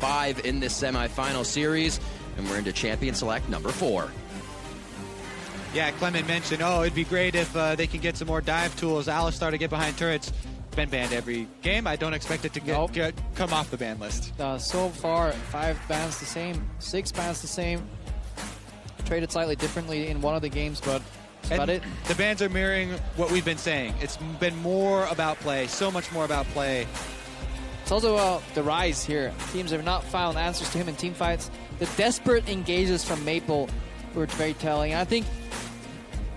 5 in this semifinal series, and we're into champion select number 4. Yeah, Clement mentioned, oh, it'd be great if they can get some more dive tools. Alistar to get behind turrets. Been banned every game. I don't expect it to come off the ban list. So far, 5 bans the same, 6 bans the same. Traded slightly differently in one of the games, but that's about it. The bans are mirroring what we've been saying. It's been more about play, so much more about play. It's also about the Rise here. Teams have not found answers to him in team fights. The desperate engages from Maple were very telling. And I think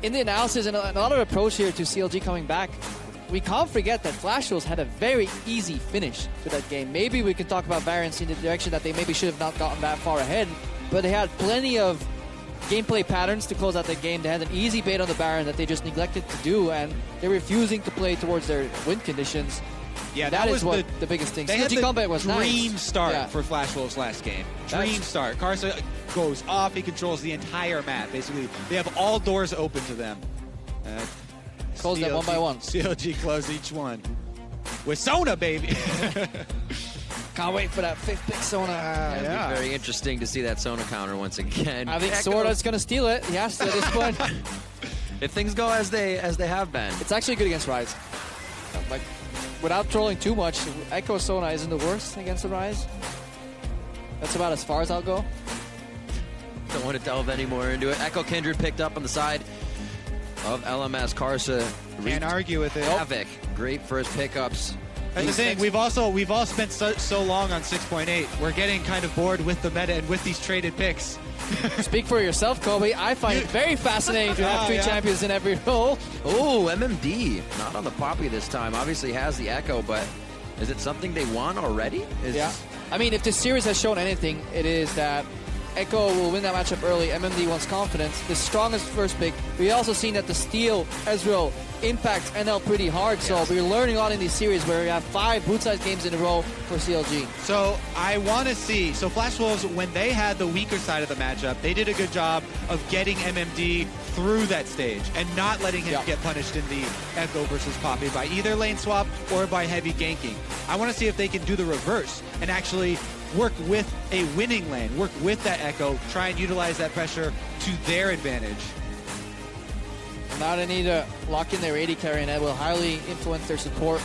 in the analysis and a lot of approach here to CLG coming back, we can't forget that Flash Wolves had a very easy finish to that game. Maybe we can talk about variance in the direction that they maybe should have not gotten that far ahead, but they had plenty of gameplay patterns to close out the game. They had an easy bait on the Baron that they just neglected to do, and they're refusing to play towards their win conditions. Yeah, that is what the biggest thing. CLG combat was dream nice. start for Flash Wolves last game. Dream start. Karsa goes off. He controls the entire map. Basically, they have all doors open to them. Close them one by one. CLG close each one. With Sona, baby. Can't wait for that 5th pick Sona. It'll be very interesting to see that Sona counter once again. I think Sorda's going to steal it. He has to at this point. If things go as they have been. It's actually good against Rise. Like, without trolling too much, Echo Sona isn't the worst against the Rise. That's about as far as I'll go. Don't want to delve any more into it. Echo Kindred picked up on the side of LMS. Karsa can't argue with it. Havoc. Great first pickups. That's the thing. We've all spent so long on 6.8. We're getting kind of bored with the meta and with these traded picks. Speak for yourself, Kobe. I find it very fascinating to have 3 champions in every role. Oh, MMD. Not on the Poppy this time. Obviously has the Echo, but is it something they won already? Yeah. I mean, if this series has shown anything, it is that Echo will win that matchup early. MMD wants confidence. The strongest first pick. We've also seen that the Steel Ezreal impacts NL pretty hard, so we're learning a lot in these series where we have 5 boot-sized games in a row for CLG. So I want to see, so Flash Wolves, when they had the weaker side of the matchup, they did a good job of getting MMD through that stage and not letting him get punished in the Echo versus Poppy by either lane swap or by heavy ganking. I want to see if they can do the reverse and actually work with a winning lane, work with that Echo, try and utilize that pressure to their advantage. Now they need to lock in their AD carry, and that will highly influence their support.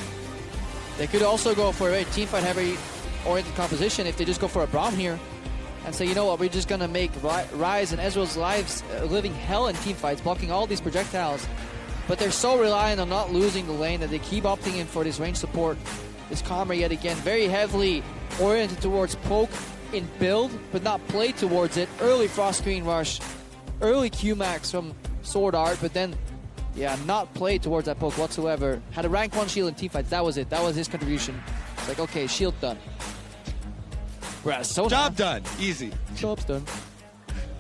They could also go for a very teamfight heavy oriented composition if they just go for a Braum here and say, you know what, we're just going to make Rise and Ezreal's lives living hell in teamfights, blocking all these projectiles. But they're so reliant on not losing the lane that they keep opting in for this range support. This Karma yet again very heavily oriented towards poke in build, but not play towards it. Early Frost Screen Rush, early Q-Max from Sword Art, but then, not play towards that poke whatsoever. Had a rank 1 shield in teamfights. That was it. That was his contribution. It's like, okay, shield done. Whereas Sona, job done. Easy. Job's done.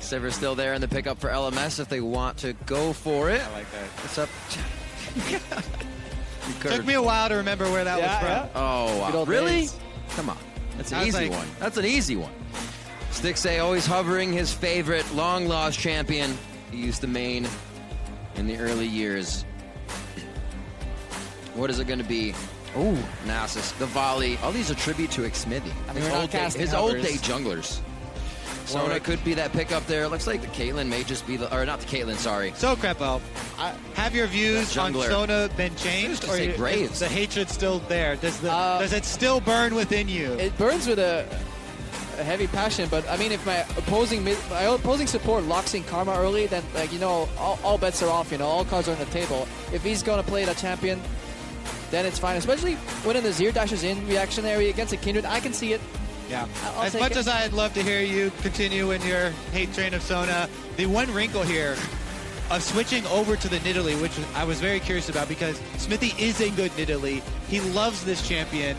Sivers still there in the pickup for LMS if they want to go for it. I like that. What's up? Took me a while to remember where that was from. Oh, wow. Really? Come on. That's an easy one. That's an easy one. Stixay always hovering his favorite long-lost champion. He used the main in the early years. What is it going to be? Oh, Nasus, the volley. All these are tribute to Xmithy. His old day junglers. Sona could be that pickup there. Looks like the Caitlyn may just be the, or not the Caitlyn, sorry. So, Crepo, have your views on Sona been changed, or is the hatred still there? Does it still burn within you? It burns with a heavy passion, but I mean, if my opposing support locks in Karma early, then all bets are off. All cards are on the table. If he's gonna play that champion, then it's fine. Especially when in the Zir dashes in reactionary against a Kindred, I can see it. Yeah. As much as I'd love to hear you continue in your hate train of Sona, the one wrinkle here of switching over to the Nidalee, which I was very curious about because Smithy is a good Nidalee. He loves this champion,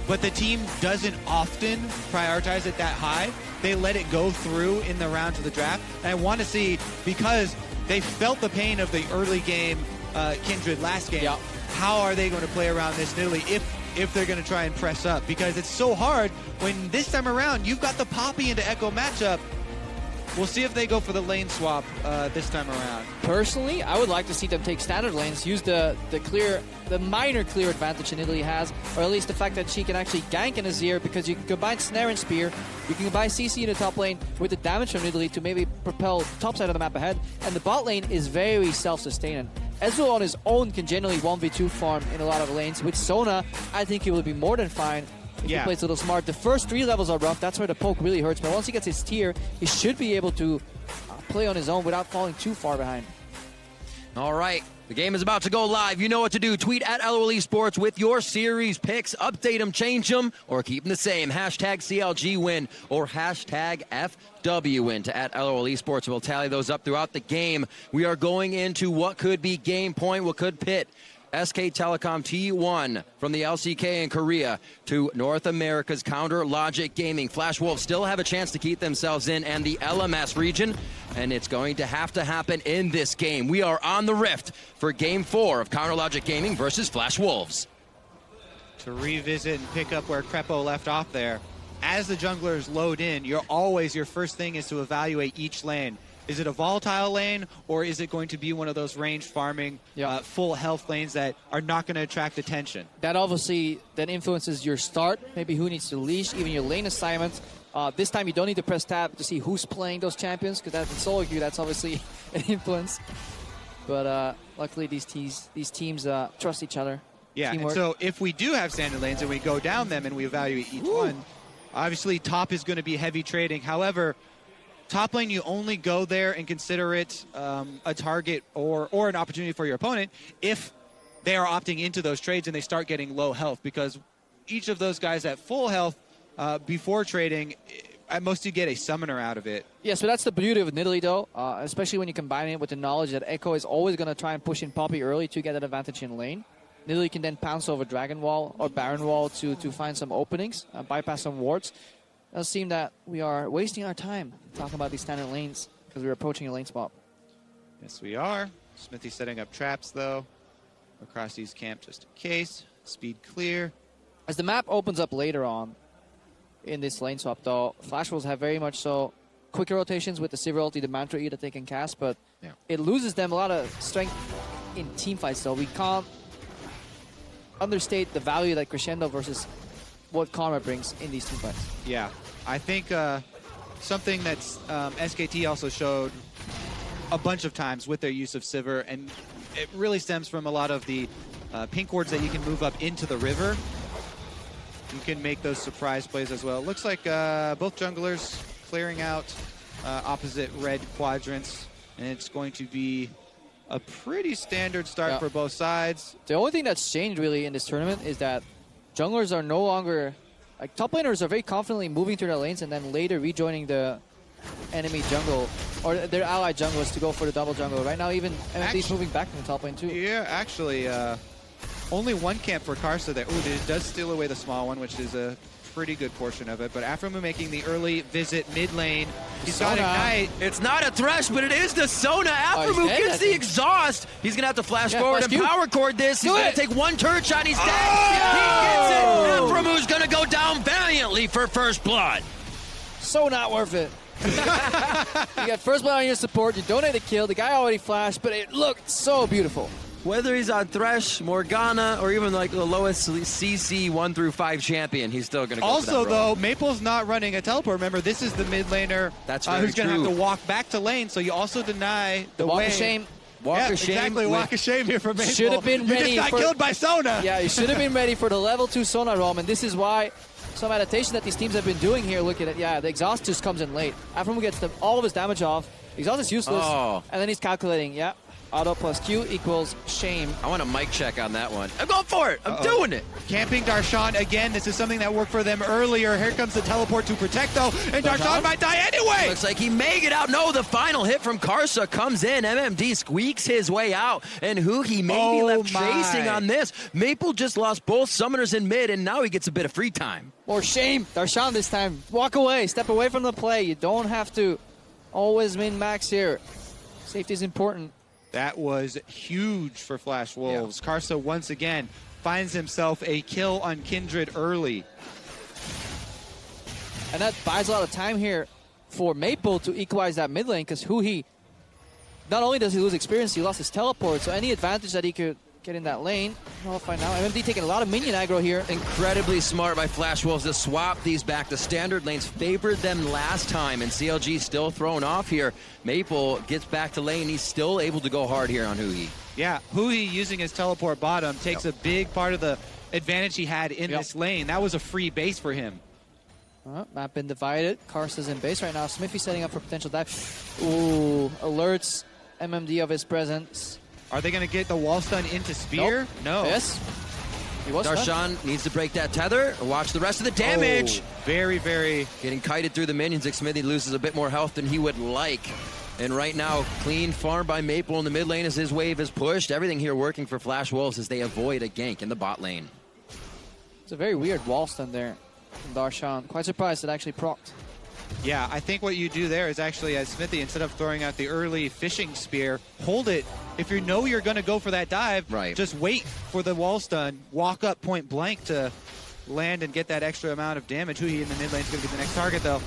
but the team doesn't often prioritize it that high. They let it go through in the round to the draft. And I want to see, because they felt the pain of the early game Kindred last game, how are they going to play around this Nidalee if they're going to try and press up? Because it's so hard when this time around you've got the Poppy into Echo matchup. We'll see if they go for the lane swap this time around. Personally, I would like to see them take standard lanes, use the minor clear advantage Italy has, or at least the fact that she can actually gank in Azir, because you can combine Snare and Spear, you can combine CC in the top lane with the damage from Italy to maybe propel top side of the map ahead, and the bot lane is very self-sustaining. Ezreal on his own can generally 1v2 farm in a lot of lanes. With Sona, I think he will be more than fine if he plays a little smart. The first 3 levels are rough, that's where the poke really hurts, but once he gets his tier, he should be able to play on his own without falling too far behind. All right, the game is about to go live. You know what to do. Tweet at LOL Esports with your series picks. Update them, change them, or keep them the same. Hashtag CLG win or hashtag FW win to at LOL Esports. We'll tally those up throughout the game. We are going into what could be game point, what could pit SK Telecom T1 from the LCK in Korea to North America's Counter Logic Gaming. Flash Wolves still have a chance to keep themselves in and the LMS region, and it's going to have to happen in this game. We are on the Rift for Game 4 of Counter Logic Gaming versus Flash Wolves. To revisit and pick up where Crepo left off there, as the junglers load in, your first thing is to evaluate each lane. Is it a volatile lane, or is it going to be one of those range farming, full health lanes that are not going to attract attention? That obviously then influences your start, maybe who needs to leash, even your lane assignments. This time you don't need to press tab to see who's playing those champions, because that's in solo queue, that's obviously an influence. But luckily these teams trust each other. Yeah, and so if we do have standard lanes and we go down them and we evaluate each one, obviously top is going to be heavy trading. However, top lane, you only go there and consider it a target or an opportunity for your opponent if they are opting into those trades and they start getting low health, because each of those guys at full health before trading, at most you get a summoner out of it. Yeah, so that's the beauty of Nidalee though, especially when you combine it with the knowledge that Echo is always going to try and push in Poppy early to get that advantage in lane. Nidalee can then pounce over Dragon Wall or Baron Wall to find some openings, bypass some wards. It does seem that we are wasting our time talking about these standard lanes because we're approaching a lane swap. Yes, we are. Smithy setting up traps, though, across these camp just in case. Speed clear. As the map opens up later on in this lane swap, though, Flash Wolves have very much so quicker rotations with the Sivir ulti, the Mantra E that they can cast, but it loses them a lot of strength in team fights, though. We can't understate the value that Crescendo versus what Karma brings in these team fights. Yeah, I think something that's SKT also showed a bunch of times with their use of Sivir, and it really stems from a lot of the pink wards that you can move up into the river. You can make those surprise plays as well. Looks like both junglers clearing out opposite red quadrants, and it's going to be a pretty standard start for both sides. The only thing that's changed really in this tournament is that junglers are no longer, like top laners are very confidently moving through their lanes and then later rejoining the enemy jungle or their ally junglers to go for the double jungle. Right now even MFD's moving back from the top lane too. Yeah, actually only one camp for Karsa there. Ooh, it does steal away the small one, which is a pretty good portion of it. But Aframu making the early visit mid lane. He's got Ignite. It's not a Thresh, but it is the Sona. Aframu gets the exhaust. He's going to have to flash forward and power chord this. He's going to take one turret shot. He's dead. He gets it. Aframu's going to go down valiantly for first blood. So not worth it. You got first blood on your support. You donate a kill. The guy already flashed, but it looked so beautiful. Whether he's on Thresh, Morgana, or even like the lowest CC 1 through 5 champion, he's still going to go Also, for that though, Maple's not running a teleport. Remember, this is the mid laner who's going to have to walk back to lane, so you also deny the walk way. Of shame. Walk of shame. Exactly, walk of shame here for Maple. Should have been ready. You just got killed by Sona. Yeah, you should have been ready for the level 2 Sona roam, and this is why some adaptation that these teams have been doing here. Look at it. Yeah, the exhaust just comes in late. Aframu gets all of his damage off. Exhaust is useless, and then he's calculating. Yeah. Auto plus Q equals shame. I want a mic check on that one. I'm going for it. I'm doing it. Camping Darshan again. This is something that worked for them earlier. Here comes the teleport to protect, though, and Darshan might die anyway. Looks like he may get out. No, the final hit from Karsa comes in. MMD squeaks his way out, and who he may be left chasing on this. Maple just lost both summoners in mid, and now he gets a bit of free time. Or shame. Darshan this time. Walk away. Step away from the play. You don't have to always min-max here. Safety is important. That was huge for Flash Wolves. Yeah. Karsa once again finds himself a kill on Kindred early. And that buys a lot of time here for Maple to equalize that mid lane, because Huhi, not only does he lose experience, he lost his teleport, so any advantage that he could get in that lane, we'll find out. MMD taking a lot of minion aggro here. Incredibly smart by Flash Wolves to swap these back to standard lanes. Favored them last time, and CLG still thrown off here. Maple gets back to lane. He's still able to go hard here on Huhi. Yeah, Huhi using his teleport bottom takes a big part of the advantage he had in this lane. That was a free base for him. Map been divided. Karsa's in base right now. Smithy setting up for potential dive. Ooh, alerts MMD of his presence. Are they going to get the wall stun into Spear? Nope. No. Yes. He was Darshan stunned. needs to break that tether. Watch the rest of the damage. Oh, very, very... Getting kited through the minions. Xmithie loses a bit more health than he would like. And right now, clean farm by Maple in the mid lane as his wave is pushed. Everything here working for Flash Wolves as they avoid a gank in the bot lane. It's a very weird wall stun there from Darshan. Quite surprised it actually procced. Yeah, I think what you do there is actually, as Smithy, instead of throwing out the early fishing spear, hold it. If you know you're going to go for that dive, just wait for the wall stun, walk up point blank to land and get that extra amount of damage. Huhi in the mid lane is going to be the next target, though.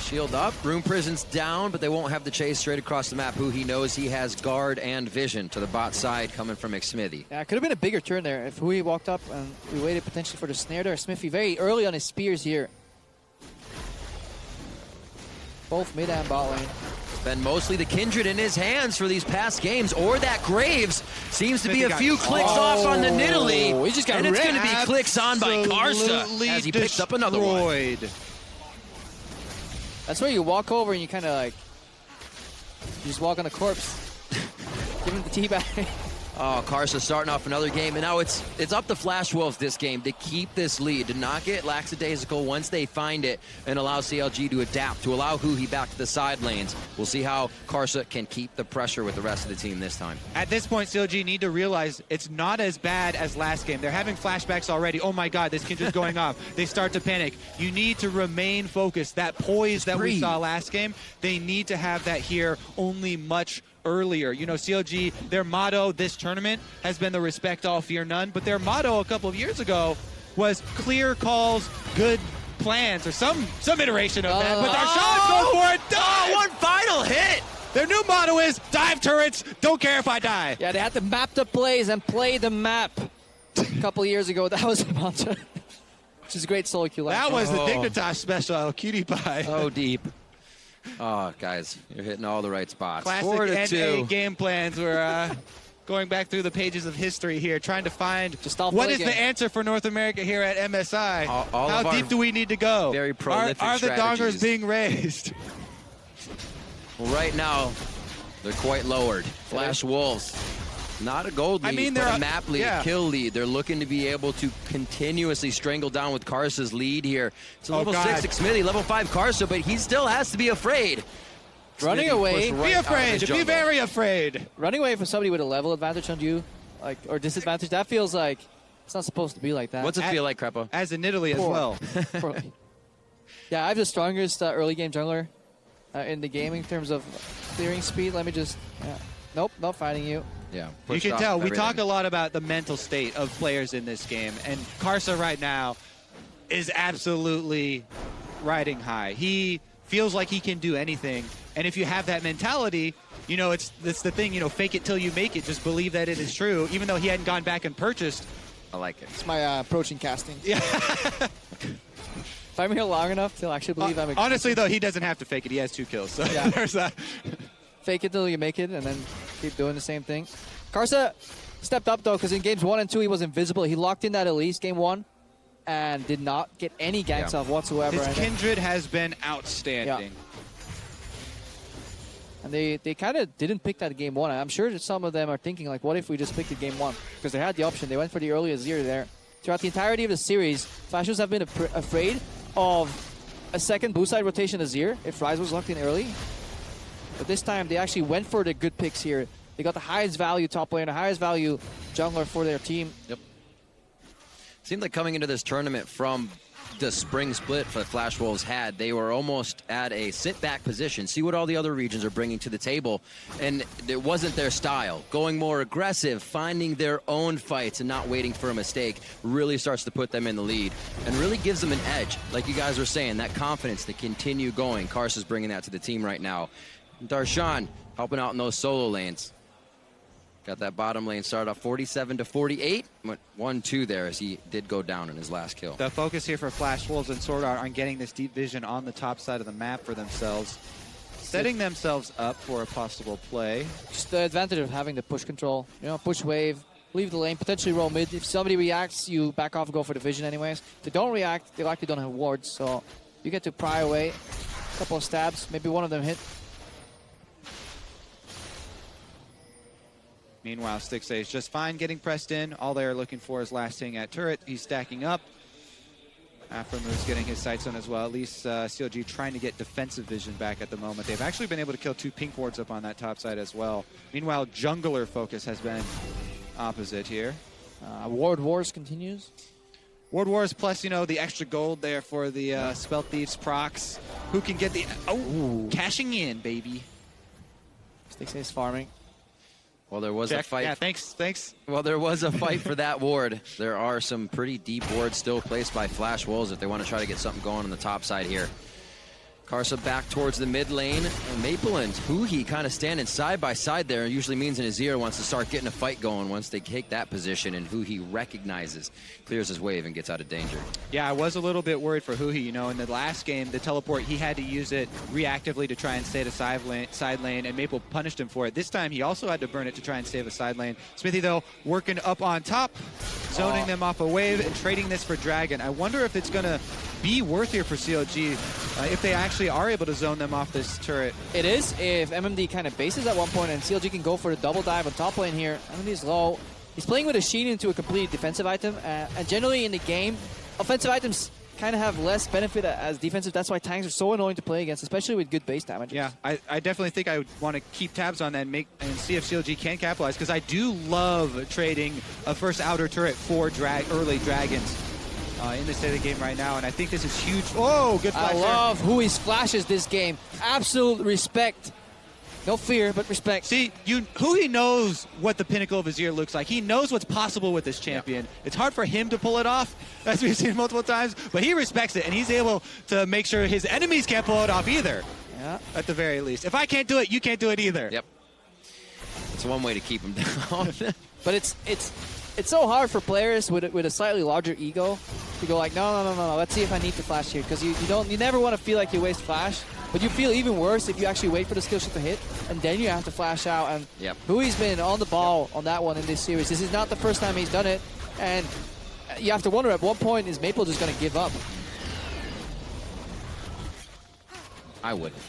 Shield up, Rune Prison's down, but they won't have the chase straight across the map. Huhi knows he has guard and vision to the bot side coming from Xmithie. Yeah, it could have been a bigger turn there if Huhi walked up and we waited potentially for the snare there. Smithy very early on his spears here. Both mid and bot lane. Been mostly the Kindred in his hands for these past games, or that Graves seems to be a few clicks off on the Nidalee. He just got and it's going to be clicks on by Karsa as he picks up another one. That's where you walk over and you kind of like, you just walk on the corpse. Give him the teabag. Oh, Karsa starting off another game, and now it's up to Flash Wolves this game to keep this lead, to not get lackadaisical once they find it, and allow CLG to adapt, to allow Huhi back to the side lanes. We'll see how Karsa can keep the pressure with the rest of the team this time. At this point, CLG need to realize it's not as bad as last game. They're having flashbacks already. Oh my God, this Kindred's going off. They start to panic. You need to remain focused. That poise that we saw last game, they need to have that here, only much earlier. You know, CLG, their motto this tournament has been the respect all, fear none, but their motto a couple of years ago was clear calls, good plans, or some iteration of that. But Darshan's going for it. Oh, one final hit! Their new motto is dive turrets, don't care if I die. Yeah, they had to map the plays and play the map. A couple of years ago, that was the mantra. Which is a great solo queue. That was the Dignitas special, Cutie Pie. Oh, deep. Oh, guys, you're hitting all the right spots. Classic 4-2 game plans. We're going back through the pages of history here, trying to find what is the answer for North America here at MSI. How deep do we need to go? Very prolific Are the dongers being raised? Well, right now, they're quite lowered. Flash Wolves. Not a gold lead, but a map lead, kill lead. They're looking to be able to continuously strangle down with Karsa's lead here. It's a level 6 Xmithie, level 5 Karsa, but he still has to be afraid. Running away. Be afraid. Be very afraid. Running away from somebody with a level advantage on you, like, or disadvantage, that feels like it's not supposed to be like that. What's it feel like, Crepo? As in Italy as well. Yeah, I have the strongest early game jungler in the game in terms of clearing speed. Let me just... Nope, not fighting you. Yeah, you can tell. We talk a lot about the mental state of players in this game, and Karsa right now is absolutely riding high. He feels like he can do anything, and if you have that mentality, you know, it's the thing, you know, fake it till you make it. Just believe that it is true, even though he hadn't gone back and purchased. I like it. It's my approach in casting. Yeah. If I'm here long enough to actually believe I'm... Honestly, though, he doesn't have to fake it. He has 2 kills, so yeah. There's that. Fake it till you make it, and then keep doing the same thing. Karsa stepped up, though, because in games 1 and 2, he was invisible. He locked in that Elise game 1 and did not get any ganks off whatsoever. His Kindred has been outstanding. And they kind of didn't pick that game 1. I'm sure that some of them are thinking, like, what if we just picked it game 1? Because they had the option. They went for the early Azir there. Throughout the entirety of the series, Flashers have been afraid of a second boost side rotation Azir if Ryze was locked in early. But this time, they actually went for the good picks here. They got the highest value top laner, the highest value jungler for their team. Yep. Seemed like coming into this tournament from the spring split for Flash Wolves had. They were almost at a sit-back position. See what all the other regions are bringing to the table. And it wasn't their style. Going more aggressive, finding their own fights and not waiting for a mistake really starts to put them in the lead and really gives them an edge. Like you guys were saying, that confidence to continue going. Karsa's bringing that to the team right now. Darshan helping out in those solo lanes. Got that bottom lane started off 47-48. Went 1-2 there as he did go down in his last kill. The focus here for Flash Wolves and Sword Art on getting this deep vision on the top side of the map for themselves. Setting themselves up for a possible play. Just the advantage of having the push control. You know, push wave, leave the lane, potentially roll mid. If somebody reacts, you back off and go for the vision anyways. If they don't react, they likely don't have wards. So you get to pry away. A couple of stabs, maybe one of them hit. Meanwhile, Stixay is just fine getting pressed in. All they're looking for is lasting at turret. He's stacking up. Afromove's getting his sights on as well. At least CLG trying to get defensive vision back at the moment. They've actually been able to kill 2 pink wards up on that top side as well. Meanwhile, jungler focus has been opposite here. Ward Wars continues. Ward Wars plus, you know, the extra gold there for the Spell Thieves procs. Who can get the... Oh, cashing in, baby. Stixay is farming. Well, there was a fight. Yeah, thanks. Well, there was a fight for that ward. There are some pretty deep wards still placed by Flash Wolves if they want to try to get something going on the top side here. Karsa back towards the mid lane. Maple and Huhi kind of standing side by side there. It usually means Azir wants to start getting a fight going once they take that position, and Huhi recognizes, clears his wave, and gets out of danger. Yeah, I was a little bit worried for Huhi. You know, in the last game, the teleport, he had to use it reactively to try and save a side lane, and Maple punished him for it. This time, he also had to burn it to try and save a side lane. Smithy, though, working up on top, zoning them off a wave, and trading this for Dragon. I wonder if it's going to be worth here for CLG if they actually are able to zone them off this turret. It is if MMD kind of bases at one point and CLG can go for the double dive on top lane here. MMD is low. He's playing with a Sheen into a complete defensive item. And generally in the game, offensive items kind of have less benefit as defensive. That's why tanks are so annoying to play against, especially with good base damage. Yeah, I definitely think I would want to keep tabs on that and see if CLG can capitalize, because I do love trading a first outer turret for early dragons. In the state of the game right now, and I think this is huge. Oh, good flash. I love Hui's flashes this game. Absolute respect. No fear, but respect. See, Hui knows what the pinnacle of his year looks like. He knows what's possible with this champion. Yep. It's hard for him to pull it off, as we've seen multiple times, but he respects it, and he's able to make sure his enemies can't pull it off either. Yeah. At the very least. If I can't do it, you can't do it either. Yep. It's one way to keep him down. But it's so hard for players with a slightly larger ego to go like, no, let's see if I need to flash here, because you never want to feel like you waste flash, but you feel even worse if you actually wait for the skill shot to hit and then you have to flash out. And Hui's been on the ball on that one in this series. This is not the first time he's done it, and you have to wonder at what point is Maple just going to give up. I wouldn't.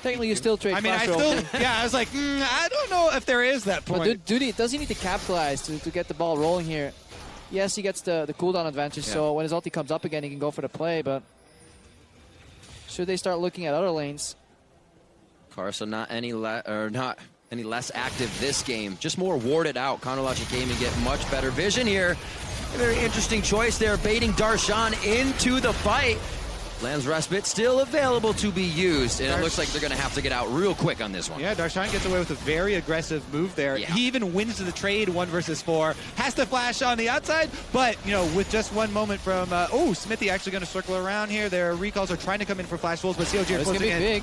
Technically, you still trade. I mean, I was like, I don't know if there is that point. But does he need to capitalize to get the ball rolling here? Yes, he gets the cooldown advantage, so when his ulti comes up again, he can go for the play, but should they start looking at other lanes? Karsa not any less active this game, just more warded out. Chronologic Gaming get much better vision here. A very interesting choice there, baiting Darshan into the fight. Lands Respite still available to be used, and it looks like they're going to have to get out real quick on this one. Yeah, Darshan gets away with a very aggressive move there. Yeah. He even wins the trade 1 versus 4. Has to flash on the outside, but, you know, with just one moment from... Smithy actually going to circle around here. Their recalls are trying to come in for Flash Wolves, but CLG are closing in. Big.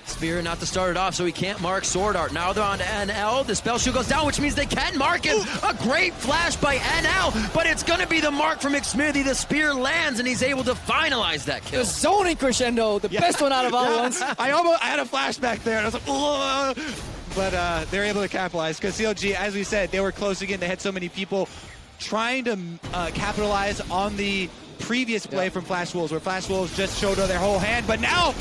Spear not to start it off, so he can't mark Sword Art. Now they're on to NL. The spell shield goes down, which means they can mark him. A great flash by NL, but it's going to be the mark from McSmithy. The spear lands, and he's able to finalize that kill. The zoning crescendo, the best one out of all ones. I had a flashback there, and I was like, oh! But they're able to capitalize, because CLG, as we said, they were closing in. They had so many people trying to capitalize on the previous play from Flash Wolves, where Flash Wolves just showed their whole hand, but now...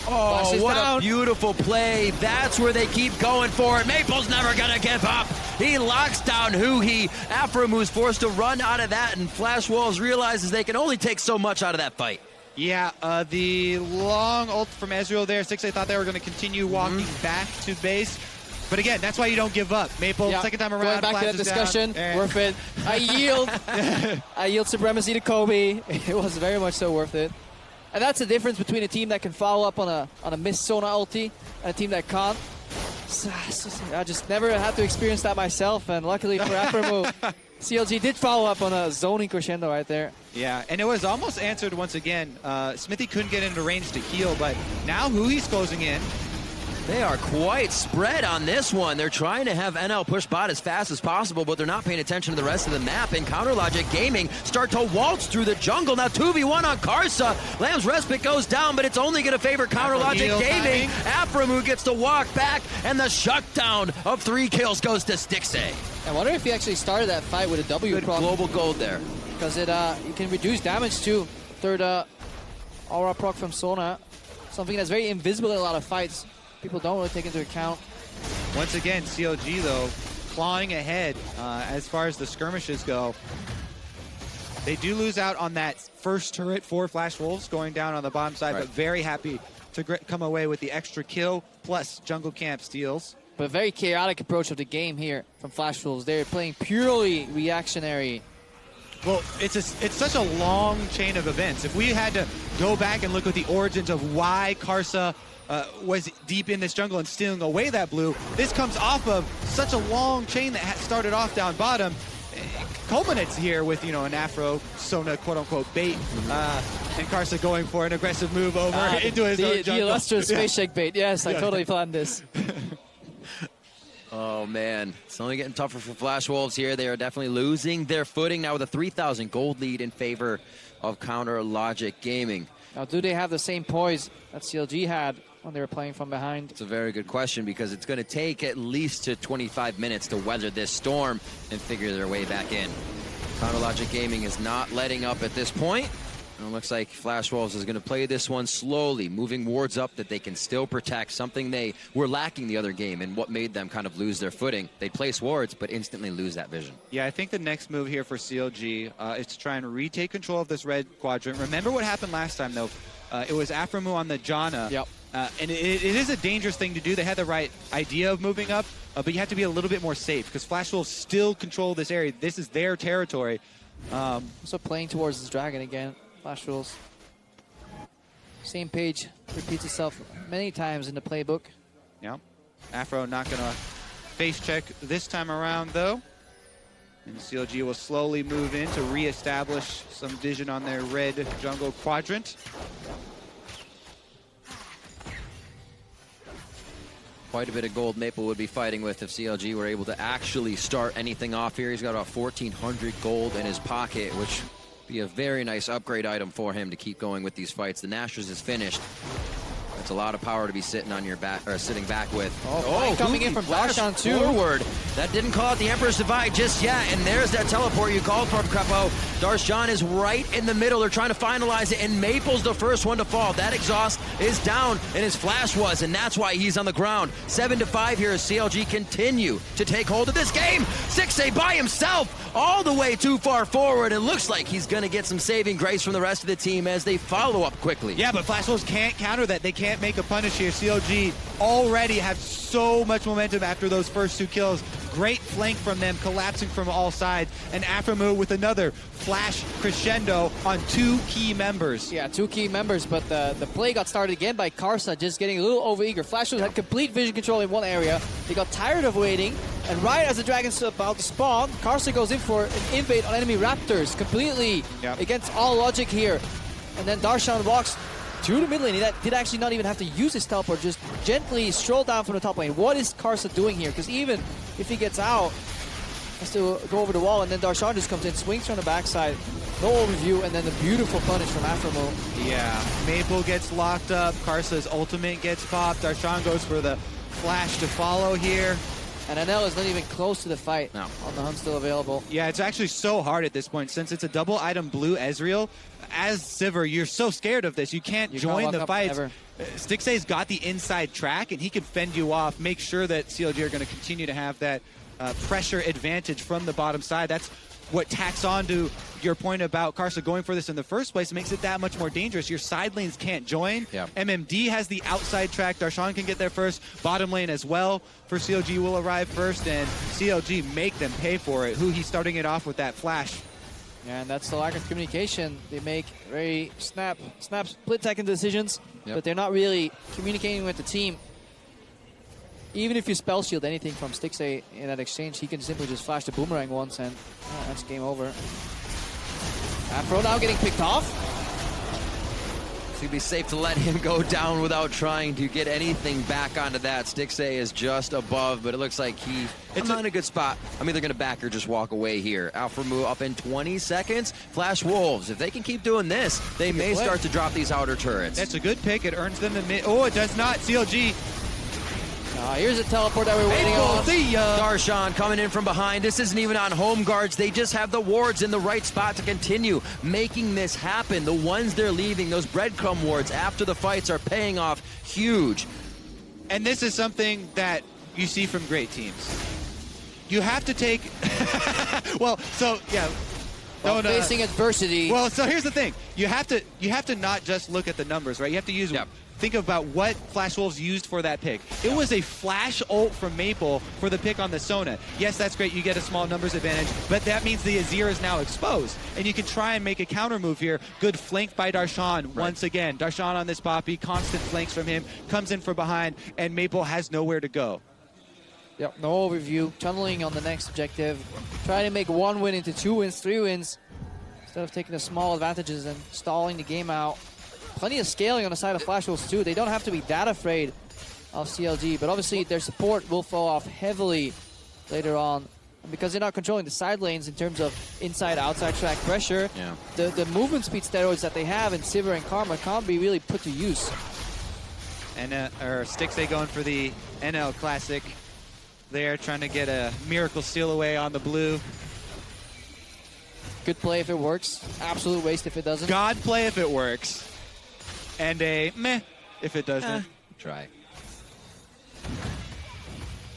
Oh, what a beautiful play. That's where they keep going for it. Maple's never going to give up. He locks down Huhi. Afromove's forced to run out of that, and Flash Wolves realizes they can only take so much out of that fight. Yeah, the long ult from Ezreal there. Stixay thought they were going to continue walking back to base. But again, that's why you don't give up. Maple, second time around. Going back to that discussion, worth it. I yield. I yield supremacy to Kobe. It was very much so worth it. And that's the difference between a team that can follow up on a missed Sona ulti and a team that can't. I just never had to experience that myself, and luckily for Aframo, CLG did follow up on a zoning crescendo right there. Yeah, and it was almost answered once again. Smithy couldn't get into range to heal, but now Hui's closing in. They are quite spread on this one. They're trying to have NL push bot as fast as possible, but they're not paying attention to the rest of the map. And Counter Logic Gaming start to waltz through the jungle. Now 2v1 on Karsa. Lamb's Respite goes down, but it's only going to favor Counter Logic Gaming. Aframu gets to walk back, and the shutdown of 3 kills goes to Stixay. I wonder if he actually started that fight with a W Good proc. global gold there. Because you can reduce damage too. Third aura proc from Sona. Something that's very invisible in a lot of fights. People don't really take into account. Once again, CLG, though, clawing ahead as far as the skirmishes go. They do lose out on that first turret for Flash Wolves going down on the bottom side, but very happy to come away with the extra kill plus jungle camp steals. But a very chaotic approach of the game here from Flash Wolves. They're playing purely reactionary. Well, it's such a long chain of events. If we had to go back and look at the origins of why Karsa was deep in this jungle and stealing away that blue, this comes off of such a long chain that started off down bottom. Culminates here with, an Afro Sona quote-unquote bait, and Karsa going for an aggressive move over into his own jungle. The illustrious face shake bait. Yes, I totally planned this. Oh, man. It's only getting tougher for Flash Wolves here. They are definitely losing their footing now with a 3,000 gold lead in favor of Counter Logic Gaming. Now, do they have the same poise that CLG had when they were playing from behind? It's a very good question because it's going to take at least 25 minutes to weather this storm and figure their way back in. Counter Logic Gaming is not letting up at this point. And it looks like Flash Wolves is going to play this one slowly, moving wards up that they can still protect, something they were lacking the other game and what made them kind of lose their footing. They place wards, but instantly lose that vision. Yeah, I think the next move here for CLG is to try and retake control of this red quadrant. Remember what happened last time, though? It was Aframu on the Janna. Yep. And it is a dangerous thing to do. They had the right idea of moving up, but you have to be a little bit more safe because Flash Wolves still control this area. This is their territory. Also playing towards this dragon again. Flash Wolves. Same page repeats itself many times in the playbook. Yeah. Afro not going to face check this time around, though. And CLG will slowly move in to reestablish some vision on their red jungle quadrant. Quite a bit of gold Maple would be fighting with if CLG were able to actually start anything off here. He's got about 1,400 gold in his pocket, which be a very nice upgrade item for him to keep going with these fights. The Nashers is finished. That's a lot of power to be sitting on your back or sitting back with. Coming in from Darshan too. Forward. That didn't call out the Emperor's Divide just yet, and there's that teleport you called for, Crepo. Darshan is right in the middle. They're trying to finalize it, and Maple's the first one to fall. That exhaust is down, and his flash was, and that's why he's on the ground. 7-5 here as CLG continue to take hold of this game. Stixay by himself, all the way too far forward. It looks like he's going to get some saving grace from the rest of the team as they follow up quickly. Yeah, but Flash Wolves can't counter that. They can't make a punish here. CLG already have so much momentum after those first 2 kills. Great flank from them, collapsing from all sides. And Aframu with another flash crescendo on 2 key members. Yeah, 2 key members, but the play got started again by Karsa, just getting a little overeager. Flash Wolves had complete vision control in one area. They got tired of waiting, and right as the dragon's about to spawn, Karsa goes in for an invade on enemy raptors, completely against all logic here. And then Darshan walks to the mid lane. He did actually not even have to use his teleport, just gently stroll down from the top lane. What is Karsa doing here? Because even if he gets out, he has to go over the wall, and then Darshan just comes in, swings from the backside. No overview, and then the beautiful punish from Aframo. Yeah, Maple gets locked up, Karsa's ultimate gets popped, Darshan goes for the flash to follow here. And NL is not even close to the fight. No. On the hunt still available. Yeah, it's actually so hard at this point since it's a double item blue Ezreal. As Sivir, you're so scared of this. You can't join the fights. Stixay's got the inside track, and he can fend you off, make sure that CLG are going to continue to have that pressure advantage from the bottom side. That's what tacks on to your point about Karsa going for this in the first place, makes it that much more dangerous. Your side lanes can't join. Yeah. MMD has the outside track. Darshan can get there first. Bottom lane as well for CLG will arrive first, and CLG make them pay for it. He's starting it off with that flash. Yeah, and that's the lack of communication. They make very snap split-second decisions, but they're not really communicating with the team. Even if you spell shield anything from Stixay in that exchange, he can simply just flash the boomerang once, and that's game over. Afro now getting picked off. It's going to be safe to let him go down without trying to get anything back onto that. Stixay is just above, but it looks like it's not in a good spot. I'm either going to back or just walk away here. Alpha Mu up in 20 seconds. Flash Wolves, if they can keep doing this, they may start to drop these outer turrets. That's a good pick. It earns them the mid. Oh, it does not. CLG. Here's a teleport that we're waiting on. Darshan coming in from behind. This isn't even on home guards. They just have the wards in the right spot to continue making this happen. The ones they're leaving, those breadcrumb wards after the fights, are paying off huge. And this is something that you see from great teams. You have to take... Well, facing adversity. Well, so here's the thing. You have to not just look at the numbers, right? You have to use... Think about what Flash Wolves used for that pick. It was a flash ult from Maple for the pick on the Sona. Yes, that's great. You get a small numbers advantage, but that means the Azir is now exposed. And you can try and make a counter move here. Good flank by Darshan once again. Darshan on this Poppy, constant flanks from him, comes in from behind, and Maple has nowhere to go. Yep, no overview. Tunneling on the next objective. Trying to make 1 win into 2 wins, 3 wins, instead of taking the small advantages and stalling the game out. Plenty of scaling on the side of Flash Wolves too. They don't have to be that afraid of CLG, but obviously their support will fall off heavily later on. And because they're not controlling the side lanes in terms of inside-outside track pressure, the movement speed steroids that they have in Sivir and Karma can't be really put to use. And Stixay going for the NL Classic there, trying to get a miracle steal away on the blue. Good play if it works. Absolute waste if it doesn't. God play if it works. And a meh if it doesn't. Try.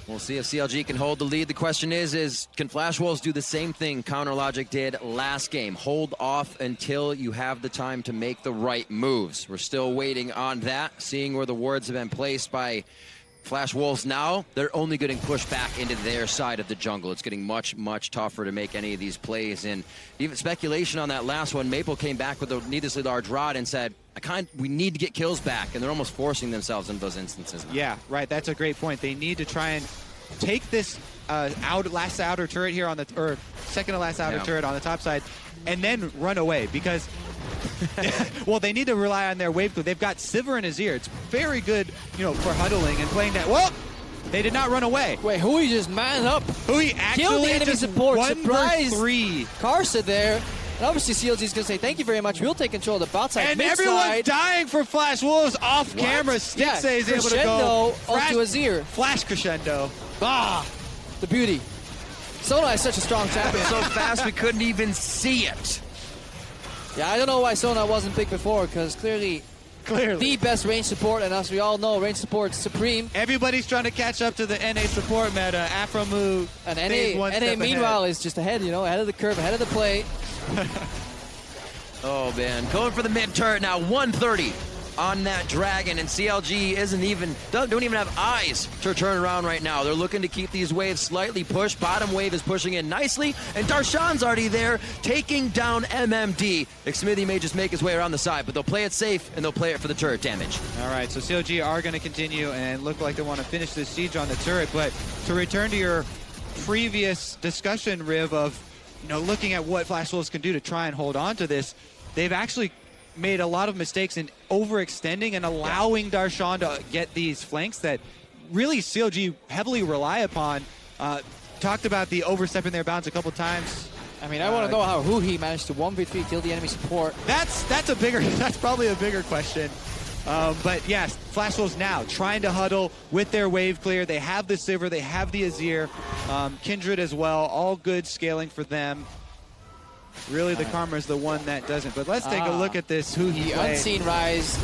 We'll see if CLG can hold the lead. The question is can Flash Wolves do the same thing Counter Logic did last game? Hold off until you have the time to make the right moves. We're still waiting on that, seeing where the wards have been placed by Flash Wolves now. They're only getting pushed back into their side of the jungle. It's getting much, much tougher to make any of these plays. And even speculation on that last one, Maple came back with a needlessly large rod and said, we need to get kills back. And they're almost forcing themselves into those instances now. Yeah, right. That's a great point. They need to try and take this last outer turret here on or second to last outer turret on the top side and then run away because well, they need to rely on their wave clear. They've got Sivir and Azir. It's very good, for huddling and playing that. Well, they did not run away. Wait, Hui just man up. Hui actually killed the enemy support. Surprise 3. Karsa there. And obviously CLG is going to say, thank you very much. We'll take control of the bot side. And everyone's dying for Flash Wolves off camera. Stixay is able to go. Onto Azir. Flash crescendo. The beauty. Sona is such a strong champion. So fast we couldn't even see it. Yeah, I don't know why Sona wasn't picked before, because clearly the best range support, and as we all know, range support's supreme. Everybody's trying to catch up to the NA support meta. Afro Mu. And NA meanwhile is just ahead, ahead of the curve, ahead of the play. Oh man, going for the mid turret now, 130 on that dragon, and CLG don't even have eyes to turn around right now. They're looking to keep these waves slightly pushed. Bottom wave is pushing in nicely, and Darshan's already there, taking down MMD. Xmithie may just make his way around the side, but they'll play it safe, and they'll play it for the turret damage. All right, so CLG are going to continue and look like they want to finish this siege on the turret, but to return to your previous discussion, Riv, of looking at what Flash Wolves can do to try and hold on to this, they've actually made a lot of mistakes in overextending and allowing Darshan to get these flanks that really CLG heavily rely upon. Talked about the overstepping their bounds a couple times. I mean, I want to know how Hui managed to 1v3 kill the enemy support. That's probably a bigger question. But yes, Flash Wolves now trying to huddle with their wave clear. They have the Sivir, they have the Azir, Kindred as well. All good scaling for them. Really, the Karma is the one that doesn't. But let's take a look at this Hui play. Unseen Rise.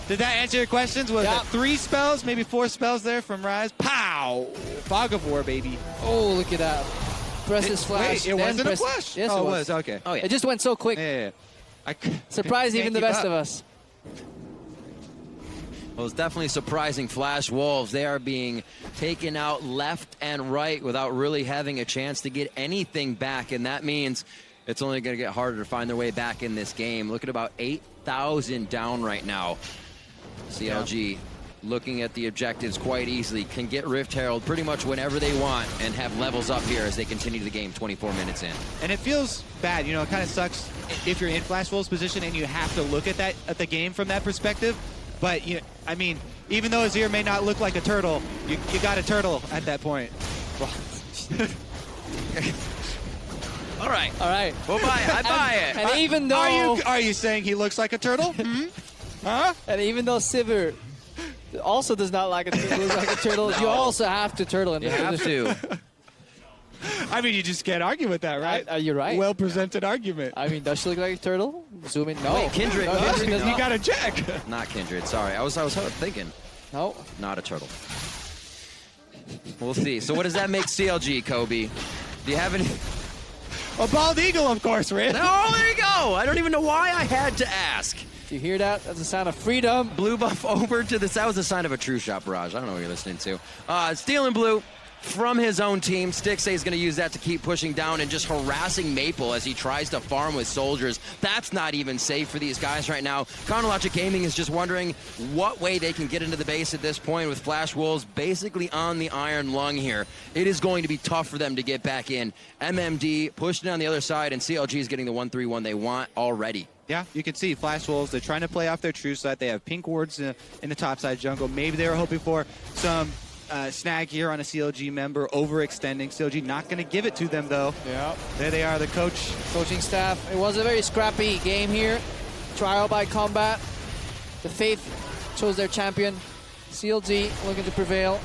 Did that answer your questions? Was it 3 spells, maybe 4 spells there from Rise? Pow! Fog of War, baby. Oh, look at that. presses flash. Wait, it wasn't a flash? Yes, oh, it was. Okay. Oh, yeah. It just went so quick. Yeah. Surprised even the best of us. Well, it's definitely surprising. Flash Wolves, they are being taken out left and right without really having a chance to get anything back, and that means it's only going to get harder to find their way back in this game. Look at about 8,000 down right now. CLG looking at the objectives quite easily, can get Rift Herald pretty much whenever they want and have levels up here as they continue the game 24 minutes in. And it feels bad, you know, it kind of sucks if you're in Flash Wolves' position and you have to look at the game from that perspective. But, you know, I mean, even though Azir may not look like a turtle, you got a turtle at that point. All right. All right. We'll buy it. I buy it. And even though... Are you saying he looks like a turtle? Huh? And even though Sivir also does not like look like a turtle, No. you also have to turtle in You this have position. to. I mean, you just can't argue with that, right? You're right. Well-presented argument. I mean, does she look like a turtle? Zoom in. No. Wait, Kindred. No, Kindred does You not. got to check. Not Kindred. Sorry. I was thinking. No. Not a turtle. We'll see. So what does that make CLG, Kobe? Do you have any... A bald eagle, of course, Rich. Oh, there you go. I don't even know why I had to ask. Do you hear that? That's the sound of freedom. Blue buff over to this. That was a sign of a true shot barrage. I don't know what you're listening to. Stealing blue from his own team. Stixay is going to use that to keep pushing down and just harassing Maple as he tries to farm with soldiers. That's not even safe for these guys right now. Chronologic Gaming is just wondering what way they can get into the base at this point with Flash Wolves basically on the iron lung here. It is going to be tough for them to get back in. MMD pushing on the other side, and CLG is getting the 1-3-1 they want already. Yeah, you can see Flash Wolves, they're trying to play off their true set. They have pink wards in the topside jungle. Maybe they were hoping for some snag here on a CLG member, overextending. CLG not going to give it to them, though. Yeah. There they are, the coaching staff. It was a very scrappy game here. Trial by combat. The Faith chose their champion. CLG looking to prevail.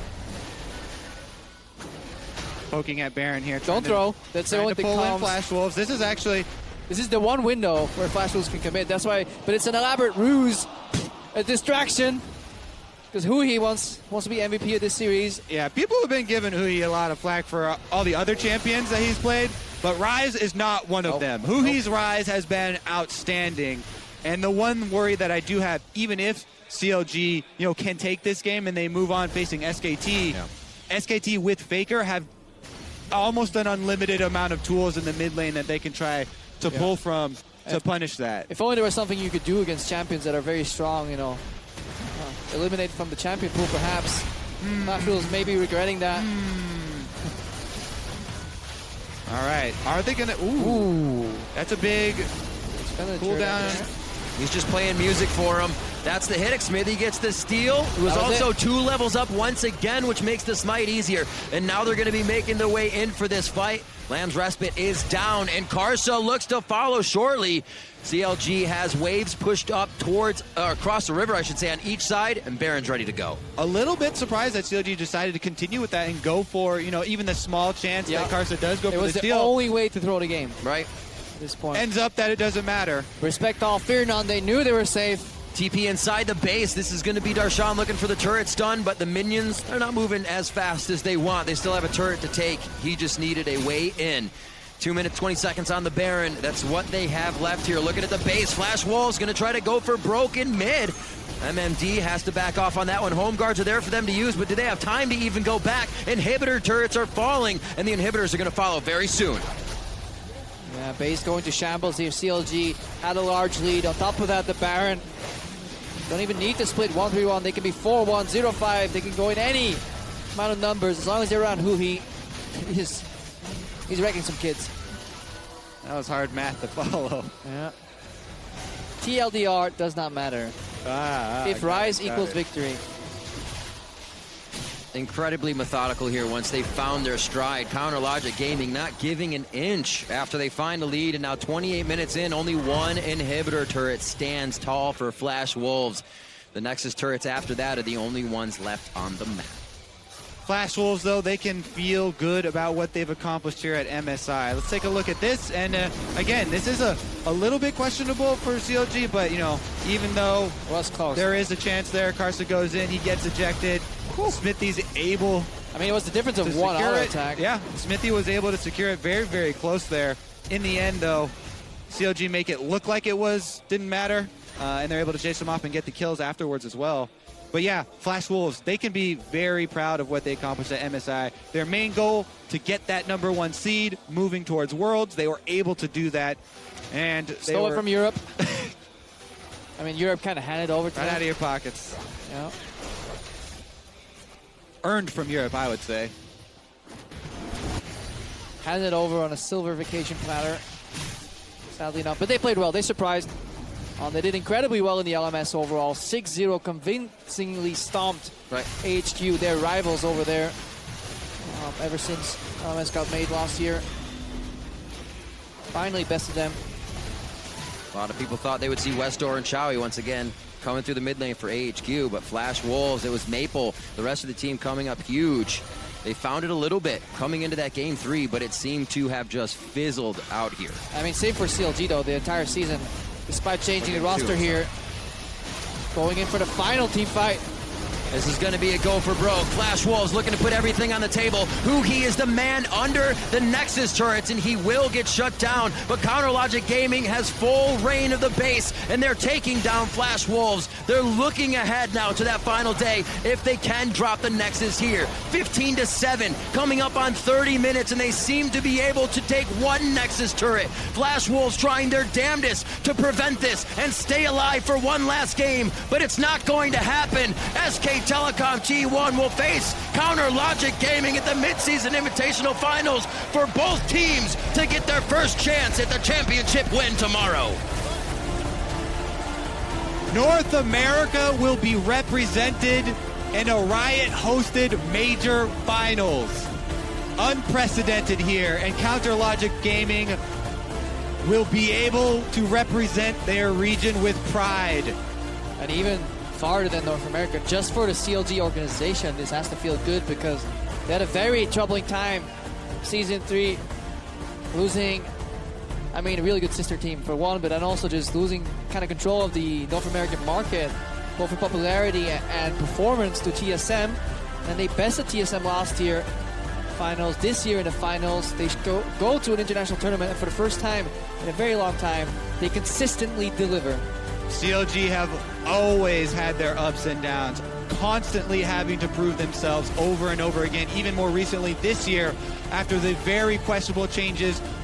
Poking at Baron here. Don't throw. That's the only thing. Pull in Flash Wolves. This is the one window where Flash Wolves can commit. That's why, but it's an elaborate ruse, a distraction. Because Hui wants to be MVP of this series. Yeah, people have been giving Hui a lot of flack for all the other champions that he's played, but Ryze is not one of them. Hui's Ryze has been outstanding, and the one worry that I do have, even if CLG can take this game and they move on facing SKT, SKT with Faker have almost an unlimited amount of tools in the mid lane that they can try to pull from to punish that. If only there was something you could do against champions that are very strong, eliminate from the champion pool, perhaps. Flash Wolves may be regretting that. All right. Are they going to... Ooh. That's a big cooldown. He's just playing music for him. That's the hit. Smithy gets the steal. It was also 2 levels up once again, which makes the smite easier. And now they're going to be making their way in for this fight. Lamb's Respite is down, and Karsa looks to follow shortly. CLG has waves pushed up towards, across the river, I should say, on each side, and Baron's ready to go. A little bit surprised that CLG decided to continue with that and go for, even the small chance that Karsa does go for the steal. It was the only way to throw the game. Right. At this point. Ends up that it doesn't matter. Respect all, fear none. They knew they were safe. TP inside the base. This is going to be Darshan looking for the turret stun, but the minions, they're not moving as fast as they want. They still have a turret to take. He just needed a way in. 2 minutes, 20 seconds on the Baron. That's what they have left here. Looking at the base. Flash Wolves going to try to go for broken mid. MMD has to back off on that one. Home guards are there for them to use, but do they have time to even go back? Inhibitor turrets are falling, and the inhibitors are going to follow very soon. Yeah, base going to shambles here. CLG had a large lead. On top of that, the Baron don't even need to split 1-3-1. They can be 4-1, 0-5. They can go in any amount of numbers as long as they're around Hui. He's wrecking some kids. That was hard math to follow. Yeah. TLDR does not matter. If Ryze equals victory. Incredibly methodical here once they found their stride. Counter Logic Gaming not giving an inch after they find the lead, and now 28 minutes in, only one inhibitor turret stands tall for Flash Wolves. The Nexus turrets after that are the only ones left on the map. Flash Wolves, though, they can feel good about what they've accomplished here at MSI. Let's take a look at this. And again, this is a little bit questionable for CLG, but, even though there is a chance there, Karsa goes in, he gets ejected. Smithy's able I mean, it was the difference of one auto attack. Yeah, Smithy was able to secure it very, very close there. In the end, though, CLG make it look like it didn't matter, and they're able to chase them off and get the kills afterwards as well. But yeah, Flash Wolves, they can be very proud of what they accomplished at MSI. Their main goal, to get that #1 seed, moving towards Worlds. They were able to do that. And stole it from Europe. I mean, Europe kind of handed over to them. Right out of your pockets. Yeah. Earned from Europe, I would say. Handed it over on a silver vacation platter. Sadly enough. But they played well. They surprised. They did incredibly well in the LMS overall. 6-0 convincingly stomped HQ, their rivals over there. Ever since LMS got made last year. Finally bested them. A lot of people thought they would see Westor and Chowie once again coming through the mid lane for AHQ, but Flash Wolves, it was Maple, the rest of the team coming up huge. They found it a little bit coming into that game 3, but it seemed to have just fizzled out here. I mean, same for CLG though, the entire season, despite changing the roster here. Going in for the final team fight. This is going to be a go for broke. Flash Wolves looking to put everything on the table. He is the man under the Nexus turrets, and he will get shut down. But Counter Logic Gaming has full reign of the base, and they're taking down Flash Wolves. They're looking ahead now to that final day if they can drop the Nexus here. 15-7, coming up on 30 minutes, and they seem to be able to take one Nexus turret. Flash Wolves trying their damnedest to prevent this and stay alive for one last game, but it's not going to happen. SK Telecom T1 will face Counter Logic Gaming at the Mid-Season Invitational Finals for both teams to get their first chance at the championship win tomorrow. North America will be represented in a Riot-hosted major finals. Unprecedented here, and Counter Logic Gaming will be able to represent their region with pride. And even farther than North America, just for the CLG organization, this has to feel good because they had a very troubling time Season 3, losing, I mean, a really good sister team for one, but then also just losing kind of control of the North American market, both for popularity and performance to TSM. And they bested TSM last year, finals. This year in the finals, they go to an international tournament, and for the first time in a very long time, they consistently deliver. CLG have always had their ups and downs, constantly having to prove themselves over and over again, even more recently this year after the very questionable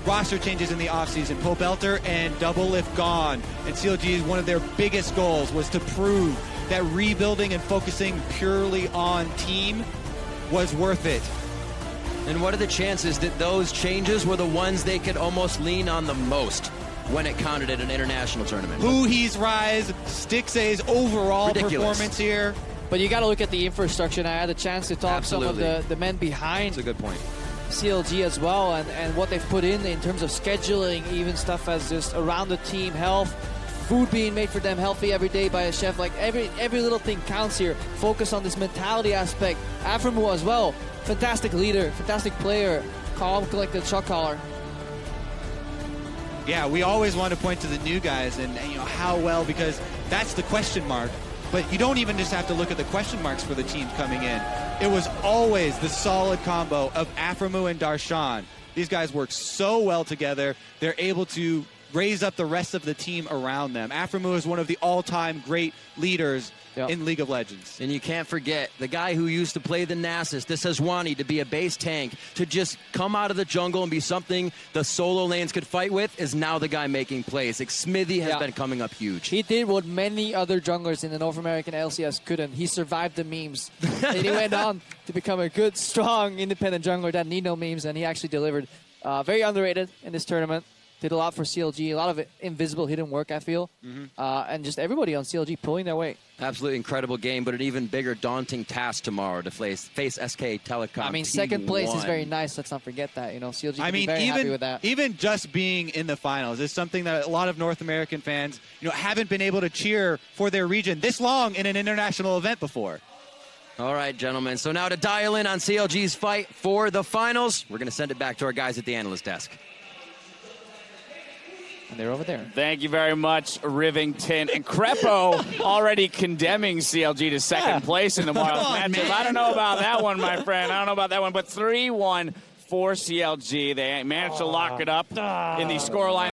roster changes in the offseason. Pobelter and Double Lift gone, and CLG's one of their biggest goals was to prove that rebuilding and focusing purely on team was worth it. And what are the chances that those changes were the ones they could almost lean on the most when it counted at an international tournament? Huhi's rise, Stixay's overall performance here. But you got to look at the infrastructure, and I had a chance to talk to some of the men behind. That's a good point. CLG as well, and what they've put in terms of scheduling, even stuff as just around the team, health, food being made for them healthy every day by a chef. Like every little thing counts here. Focus on this mentality aspect. Aframu as well, fantastic leader, fantastic player, calm, collected shot caller. Yeah, we always want to point to the new guys and how well, because that's the question mark. But you don't even just have to look at the question marks for the teams coming in. It was always the solid combo of Aframu and Darshan. These guys work so well together. They're able to raise up the rest of the team around them. Aframu is one of the all-time great leaders in League of Legends. And you can't forget the guy who used to play the Nasus, the Sejuani, to be a base tank, to just come out of the jungle and be something the solo lanes could fight with, is now the guy making plays. Like Smithy has been coming up huge. He did what many other junglers in the North American LCS couldn't. He survived the memes. And he went on to become a good, strong, independent jungler that need no memes, and he actually delivered. Very underrated in this tournament. Did a lot for CLG, a lot of invisible hidden work, I feel. And just everybody on CLG pulling their weight. Absolutely incredible game, but an even bigger daunting task tomorrow to face SK Telecom. I mean, second place is very nice. Let's not forget that. CLG can be very happy with that. Even just being in the finals is something that a lot of North American fans, haven't been able to cheer for their region this long in an international event before. All right, gentlemen. So now to dial in on CLG's fight for the finals, we're going to send it back to our guys at the analyst desk. And they're over there. Thank you very much, Rivington. And Crepo already condemning CLG to second place in tomorrow's matchup. I don't know about that one, my friend. I don't know about that one. But 3-1 for CLG. They managed to lock it up in the scoreline.